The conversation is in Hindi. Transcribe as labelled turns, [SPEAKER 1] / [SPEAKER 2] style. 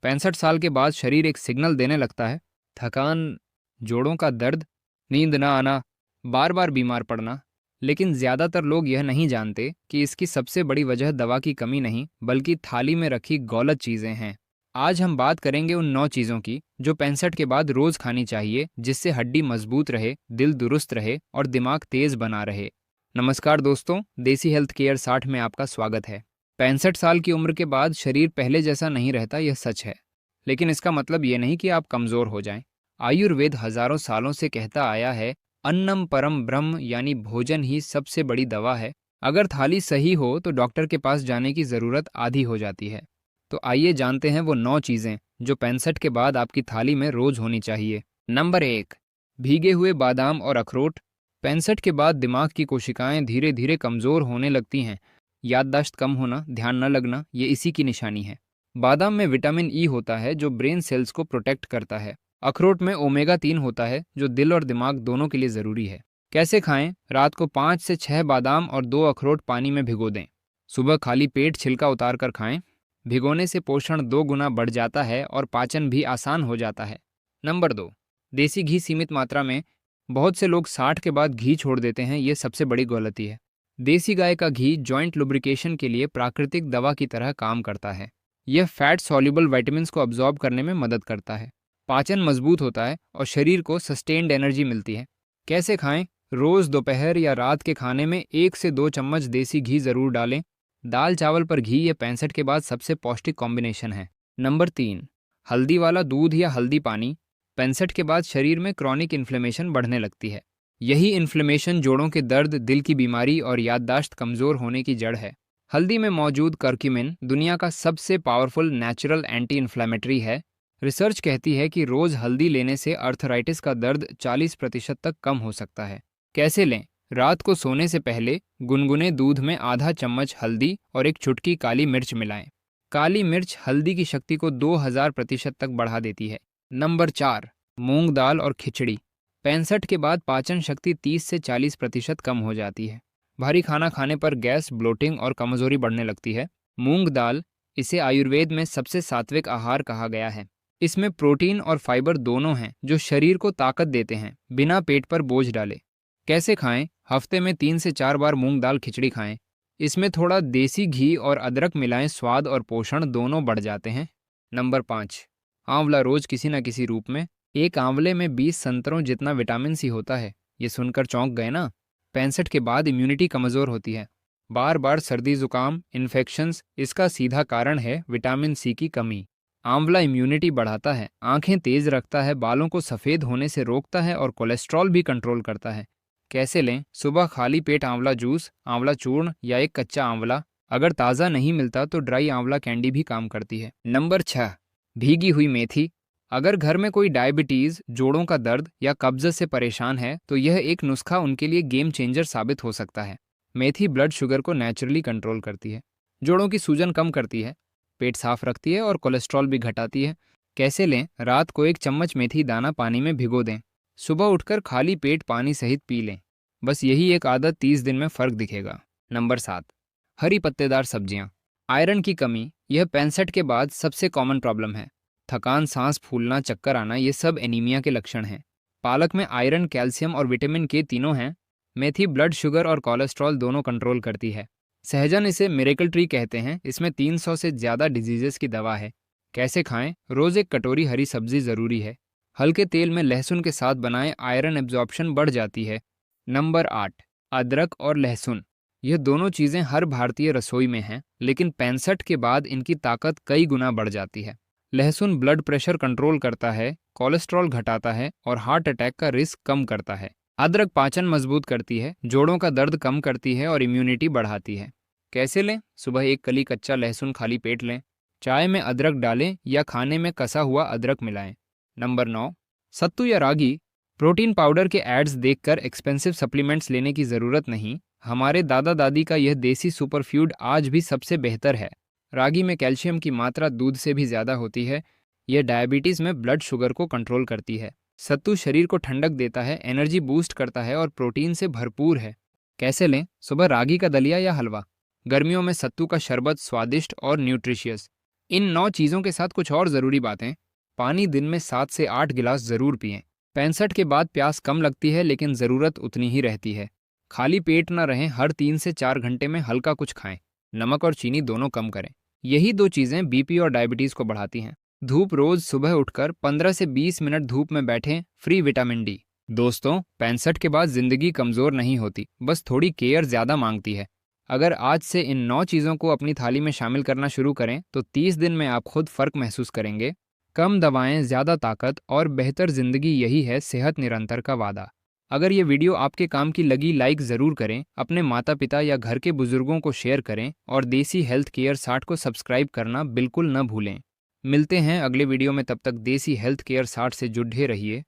[SPEAKER 1] 65 साल के बाद शरीर एक सिग्नल देने लगता है। थकान, जोड़ों का दर्द, नींद ना आना, बार बार बीमार पड़ना। लेकिन ज़्यादातर लोग यह नहीं जानते कि इसकी सबसे बड़ी वजह दवा की कमी नहीं बल्कि थाली में रखी गलत चीज़ें हैं। आज हम बात करेंगे उन 9 चीज़ों की जो 65 के बाद रोज़ खानी चाहिए, जिससे हड्डी मजबूत रहे, दिल दुरुस्त रहे और दिमाग तेज़ बना रहे। नमस्कार दोस्तों, देसी हेल्थ केयर 60 में आपका स्वागत है। 65 साल की उम्र के बाद शरीर पहले जैसा नहीं रहता, यह सच है। लेकिन इसका मतलब ये नहीं कि आप कमज़ोर हो जाएं। आयुर्वेद हजारों सालों से कहता आया है, अन्नम परम ब्रह्म, यानी भोजन ही सबसे बड़ी दवा है। अगर थाली सही हो तो डॉक्टर के पास जाने की ज़रूरत आधी हो जाती है। तो आइए जानते हैं वो 9 चीज़ें जो 65 के बाद आपकी थाली में रोज़ होनी चाहिए। नंबर 1, भीगे हुए बादाम और अखरोट। 65 के बाद दिमाग की कोशिकाएं धीरे धीरे कमज़ोर होने लगती हैं। याददाश्त कम होना, ध्यान न लगना, ये इसी की निशानी है। बादाम में विटामिन ई होता है जो ब्रेन सेल्स को प्रोटेक्ट करता है। अखरोट में ओमेगा 3 होता है जो दिल और दिमाग दोनों के लिए ज़रूरी है। कैसे खाएं? रात को 5 से 6 बादाम और 2 अखरोट पानी में भिगो दें। सुबह खाली पेट छिलका उतार कर खाएं। भिगोने से पोषण 2 गुना बढ़ जाता है और पाचन भी आसान हो जाता है। नंबर 2, देसी घी सीमित मात्रा में। बहुत से लोग 60 के बाद घी छोड़ देते हैं, ये सबसे बड़ी गलती है। देसी गाय का घी जॉइंट लुब्रिकेशन के लिए प्राकृतिक दवा की तरह काम करता है। यह फैट सॉल्युबल विटामिन्स को अब्जॉर्ब करने में मदद करता है। पाचन मजबूत होता है और शरीर को सस्टेन्ड एनर्जी मिलती है। कैसे खाएं? रोज दोपहर या रात के खाने में 1 से 2 चम्मच देसी घी जरूर डालें। दाल चावल पर घी ये 65 के बाद सबसे पौष्टिक कॉम्बिनेशन है। नंबर 3, हल्दी वाला दूध या हल्दी पानी। 65 के बाद शरीर में क्रॉनिक इन्फ्लेमेशन बढ़ने लगती है। यही इन्फ्लेमेशन जोड़ों के दर्द, दिल की बीमारी और याददाश्त कमजोर होने की जड़ है। हल्दी में मौजूद कर्क्यूमिन दुनिया का सबसे पावरफुल नेचुरल एंटी इन्फ्लेमेटरी है। रिसर्च कहती है कि रोज हल्दी लेने से अर्थराइटिस का दर्द 40% तक कम हो सकता है। कैसे लें? रात को सोने से पहले गुनगुने दूध में आधा चम्मच हल्दी और एक चुटकी काली मिर्च मिलाएं। काली मिर्च हल्दी की शक्ति को 2000% तक बढ़ा देती है। नंबर 4, मूंग दाल और खिचड़ी। 65 के बाद पाचन शक्ति 30 से 40% कम हो जाती है। भारी खाना खाने पर गैस, ब्लोटिंग और कमजोरी बढ़ने लगती है। मूंग दाल, इसे आयुर्वेद में सबसे सात्विक आहार कहा गया है। इसमें प्रोटीन और फाइबर दोनों हैं जो शरीर को ताकत देते हैं, बिना पेट पर बोझ डाले। कैसे खाएं? हफ्ते में 3 से 4 बार मूंग दाल खिचड़ी खाएं। इसमें थोड़ा देसी घी और अदरक मिलाएं, स्वाद और पोषण दोनों बढ़ जाते हैं। नंबर 5, आंवला रोज किसी न किसी रूप में। एक आंवले में 20 संतरों जितना विटामिन सी होता है। ये सुनकर चौंक गए ना? 65 के बाद इम्यूनिटी कमजोर होती है। बार बार सर्दी जुकाम, इन्फेक्शंस, इसका सीधा कारण है विटामिन सी की कमी। आंवला इम्यूनिटी बढ़ाता है, आंखें तेज रखता है, बालों को सफ़ेद होने से रोकता है और कोलेस्ट्रॉल भी कंट्रोल करता है। कैसे लें? सुबह खाली पेट आंवला जूस, आंवला चूर्ण या एक कच्चा आंवला। अगर ताज़ा नहीं मिलता तो ड्राई आंवला कैंडी भी काम करती है। नंबर 6, भीगी हुई मेथी। अगर घर में कोई डायबिटीज़, जोड़ों का दर्द या कब्ज़ से परेशान है तो यह एक नुस्खा उनके लिए गेम चेंजर साबित हो सकता है। मेथी ब्लड शुगर को नेचुरली कंट्रोल करती है, जोड़ों की सूजन कम करती है, पेट साफ रखती है और कोलेस्ट्रॉल भी घटाती है। कैसे लें? रात को 1 चम्मच मेथी दाना पानी में भिगो दें। सुबह उठकर खाली पेट पानी सहित पी लें। बस यही एक आदत 30 दिन में फ़र्क दिखेगा। नंबर 7, हरी पत्तेदार सब्जियां। आयरन की कमी, यह 65 के बाद सबसे कॉमन प्रॉब्लम है। थकान, सांस फूलना, चक्कर आना, ये सब एनीमिया के लक्षण हैं। पालक में आयरन, कैल्शियम और विटामिन के तीनों हैं। मेथी ब्लड शुगर और कोलेस्ट्रॉल दोनों कंट्रोल करती है। सहजन, इसे मिरेकल ट्री कहते हैं, इसमें 300 से ज़्यादा डिजीजेस की दवा है। कैसे खाएं? रोज़ 1 कटोरी हरी सब्जी ज़रूरी है। हल्के तेल में लहसुन के साथ बनाएं, आयरन एब्जॉर्प्शन बढ़ जाती है। नंबर 8, अदरक और लहसुन। यह दोनों चीज़ें हर भारतीय रसोई में हैं, लेकिन 65 के बाद इनकी ताकत कई गुना बढ़ जाती है। लहसुन ब्लड प्रेशर कंट्रोल करता है, कोलेस्ट्रॉल घटाता है और हार्ट अटैक का रिस्क कम करता है। अदरक पाचन मजबूत करती है, जोड़ों का दर्द कम करती है और इम्यूनिटी बढ़ाती है। कैसे लें? सुबह 1 कली कच्चा लहसुन खाली पेट लें। चाय में अदरक डालें या खाने में कसा हुआ अदरक मिलाएं। नंबर 9, सत्तू या रागी। प्रोटीन पाउडर के एड्स देखकर एक्सपेंसिव सप्लीमेंट्स लेने की ज़रूरत नहीं। हमारे दादा दादी का यह देसी सुपरफूड आज भी सबसे बेहतर है। रागी में कैल्शियम की मात्रा दूध से भी ज़्यादा होती है। यह डायबिटीज़ में ब्लड शुगर को कंट्रोल करती है। सत्तू शरीर को ठंडक देता है, एनर्जी बूस्ट करता है और प्रोटीन से भरपूर है। कैसे लें? सुबह रागी का दलिया या हलवा। गर्मियों में सत्तू का शरबत स्वादिष्ट और न्यूट्रिशियस। इन 9 चीज़ों के साथ कुछ और ज़रूरी बातें। पानी दिन में 7 से 8 गिलास ज़रूर पिएं। 65 के बाद प्यास कम लगती है लेकिन ज़रूरत उतनी ही रहती है। खाली पेट न रहें, हर 3 से 4 घंटे में हल्का कुछ खाएं। नमक और चीनी दोनों कम करें। यही 2 चीज़ें बीपी और डायबिटीज़ को बढ़ाती हैं। धूप, रोज़ सुबह उठकर 15 से 20 मिनट धूप में बैठें, फ्री विटामिन डी। दोस्तों, 65 के बाद ज़िंदगी कमज़ोर नहीं होती, बस थोड़ी केयर ज़्यादा मांगती है। अगर आज से इन 9 चीज़ों को अपनी थाली में शामिल करना शुरू करें तो 30 दिन में आप खुद फ़र्क महसूस करेंगे। कम दवाएं, ज़्यादा ताकत और बेहतर ज़िंदगी, यही है सेहत निरंतर का वादा। अगर ये वीडियो आपके काम की लगी, लाइक ज़रूर करें, अपने माता पिता या घर के बुजुर्गों को शेयर करें और देसी हेल्थ केयर 60 को सब्सक्राइब करना बिल्कुल न भूलें। मिलते हैं अगले वीडियो में, तब तक देसी हेल्थ केयर 60 से जुड़े रहिए।